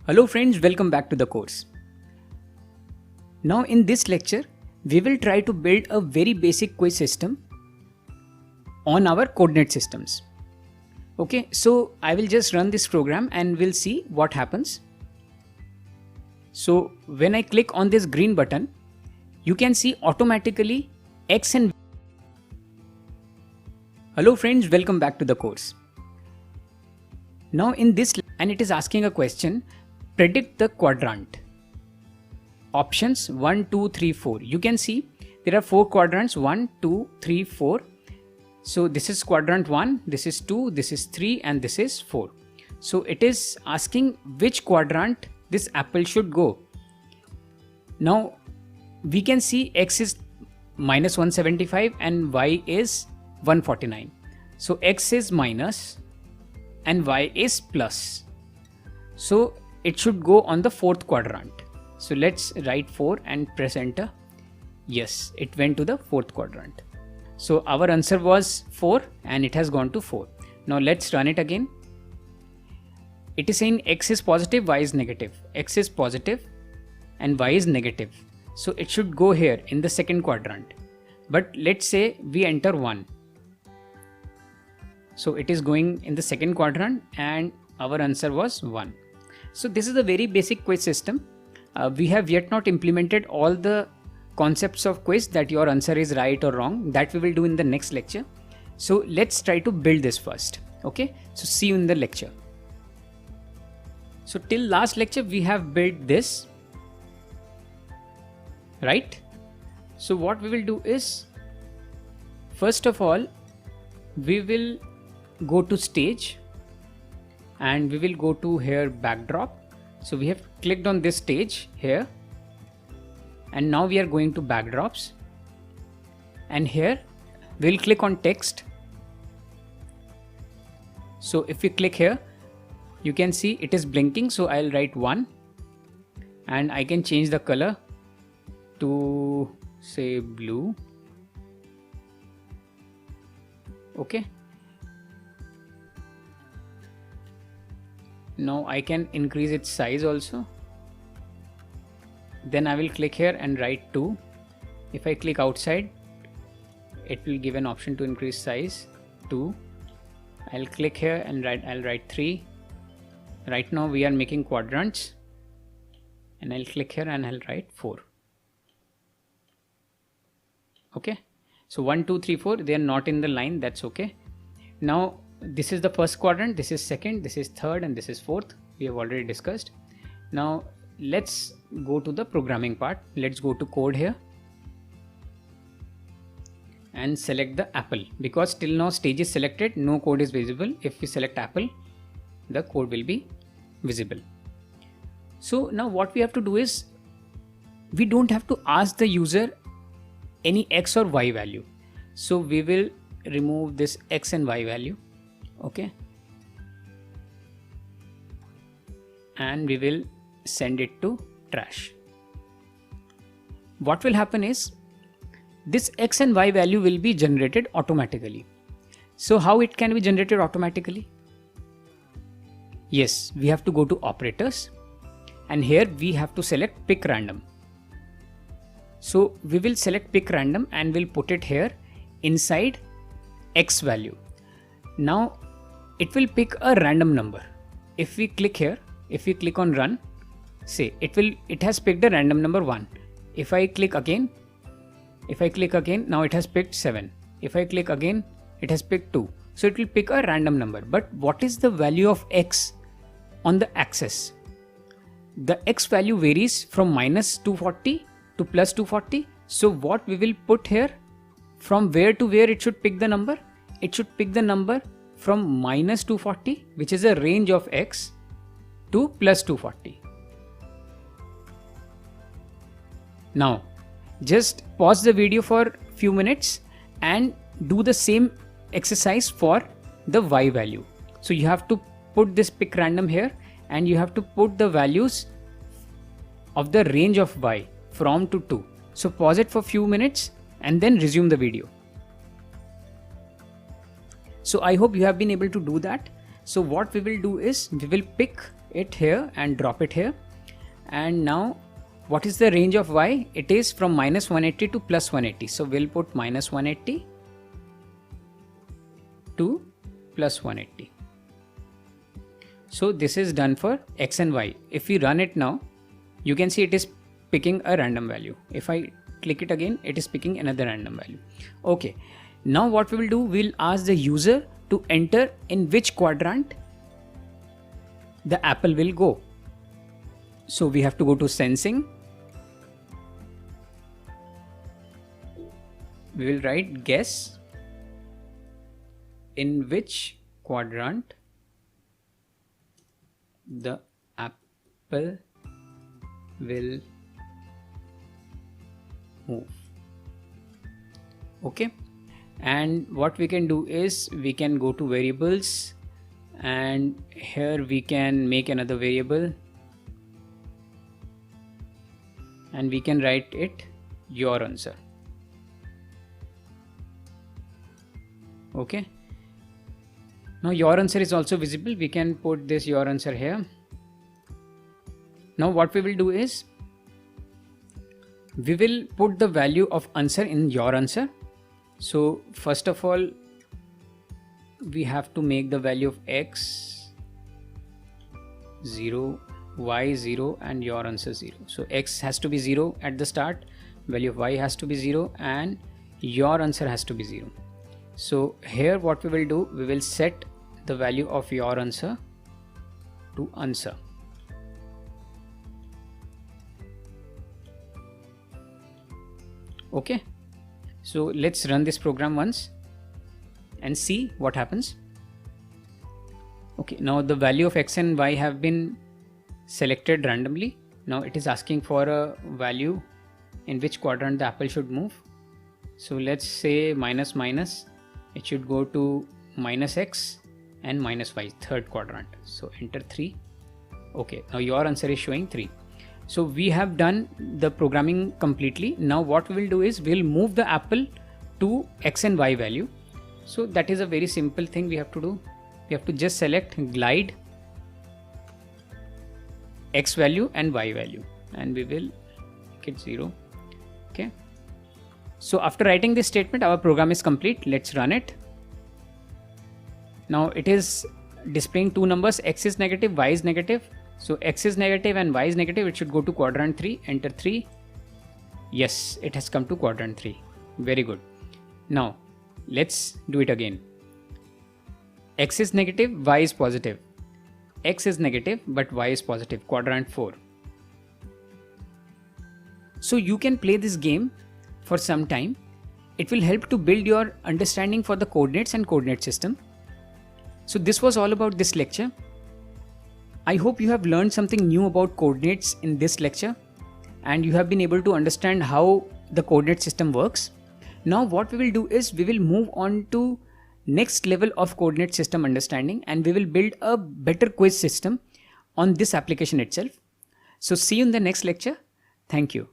Hello friends, welcome back to the course. Now in this lecture, we will try to build a very basic quiz system on our coordinate systems. Okay, so I will just run this program and we'll see what happens. So when I click on this green button, you can see automatically X and Hello friends, welcome back to the course. Now in this, and it is asking a question, predict the quadrant. Options 1, 2, 3, 4. You can see there are 4 quadrants, 1, 2, 3, 4. So this is quadrant 1, this is 2, this is 3 and this is 4. So it is asking which quadrant this apple should go. Now we can see X is minus 175 and Y is 149. So X is minus and Y is plus. So it should go on the 4th quadrant. So let's write 4 and press enter. Yes, it went to the 4th quadrant. So our answer was 4 and it has gone to 4. Now let's run it again. It is saying X is positive, Y is negative. X is positive and Y is negative. So it should go here in the 2nd quadrant. But let's say we enter 1. So it is going in the 2nd quadrant and our answer was 1. So this is a very basic quiz system. We have yet not implemented all the concepts of quiz that your answer is right or wrong. That we will do in the next lecture. So let's try to build this first. Okay, so see you in the lecture. So till last lecture we have built this, right? So what we will do is, first of all, we will go to stage and we will go to here backdrop. So we have clicked on this stage here and now we are going to backdrops, and here we'll click on text. So if we click here, you can see it is blinking, so I'll write 1 and I can change the color to say blue. Okay. Now I can increase its size also. Then I will click here and write 2. If I click outside, it will give an option to increase size 2. I'll click here and I'll write 3. Right now we are making quadrants and I'll click here and I'll write 4. Okay. So 1, 2, 3, 4, they are not in the line. That's okay. Now this is the first quadrant, this is 2nd, this is 3rd and this is 4th. We have already discussed. Now let's go to the programming part. Let's go to code here and select the apple, because till now stage is selected, no code is visible. If we select apple, the code will be visible. So now what we have to do is, we don't have to ask the user any X or Y value. So we will remove this X and Y value. Okay, and we will send it to trash. What will happen is, this X and Y value will be generated automatically. So how it can be generated automatically? Yes, we have to go to operators and here we have to select pick random. So we will select pick random and we'll put it here inside X value. Now it will pick a random number. If we click here, if we click on run, say it has picked a random number 1. If I click again, now it has picked 7. If I click again, it has picked 2. So it will pick a random number. But what is the value of X on the axis? The X value varies from minus 240 to plus 240. So what we will put here, from where to where it should pick the number? It should pick the number from minus 240, which is a range of X, to plus 240. Now just pause the video for a few minutes and do the same exercise for the Y value. So you have to put this pick random here and you have to put the values of the range of Y from to 2. So pause it for a few minutes and then resume the video. So I hope you have been able to do that. So what we will do is, we will pick it here and drop it here. And now what is the range of y? It is from minus 180 to plus 180. So we'll put minus 180 to plus 180. So this is done for x and y. If we run it now, you can see it is picking a random value. If I click it again, it is picking another random value. Okay, now what we will do, we'll ask the user to enter in which quadrant the apple will go. So we have to go to sensing. We will write guess in which quadrant the apple will move. Okay, and what we can do is we can go to variables, and here we can make another variable and we can write it your answer. Okay, now your answer is also visible. We can put this your answer here. Now what we will do is we will put the value of answer in your answer. So first of all, we have to make the value of x 0, y 0 and your answer 0. So x has to be 0 at the start, value of y has to be 0 and your answer has to be 0. So here what we will do, we will set the value of your answer to answer. Okay, so let's run this program once and see what happens. Okay, now the value of x and y have been selected randomly. Now it is asking for a value in which quadrant the apple should move. So let's say minus minus, it should go to minus x and minus y, third quadrant. So enter 3. Okay, now your answer is showing 3. So we have done the programming completely. Now what we will do is we'll move the apple to x and y value. So that is a very simple thing we have to do. We have to just select glide x value and y value and we will make it 0. Okay. So after writing this statement, our program is complete. Let's run it. Now it is displaying two numbers, x is negative, y is negative. So x is negative and y is negative, it should go to quadrant 3, enter 3. Yes, it has come to quadrant 3. Very good. Now let's do it again. X is negative, y is positive. X is negative but y is positive, quadrant 4. So you can play this game for some time. It will help to build your understanding for the coordinates and coordinate system. So this was all about this lecture. I hope you have learned something new about coordinates in this lecture and you have been able to understand how the coordinate system works. Now what we will do is we will move on to next level of coordinate system understanding and we will build a better quiz system on this application itself. So see you in the next lecture. Thank you.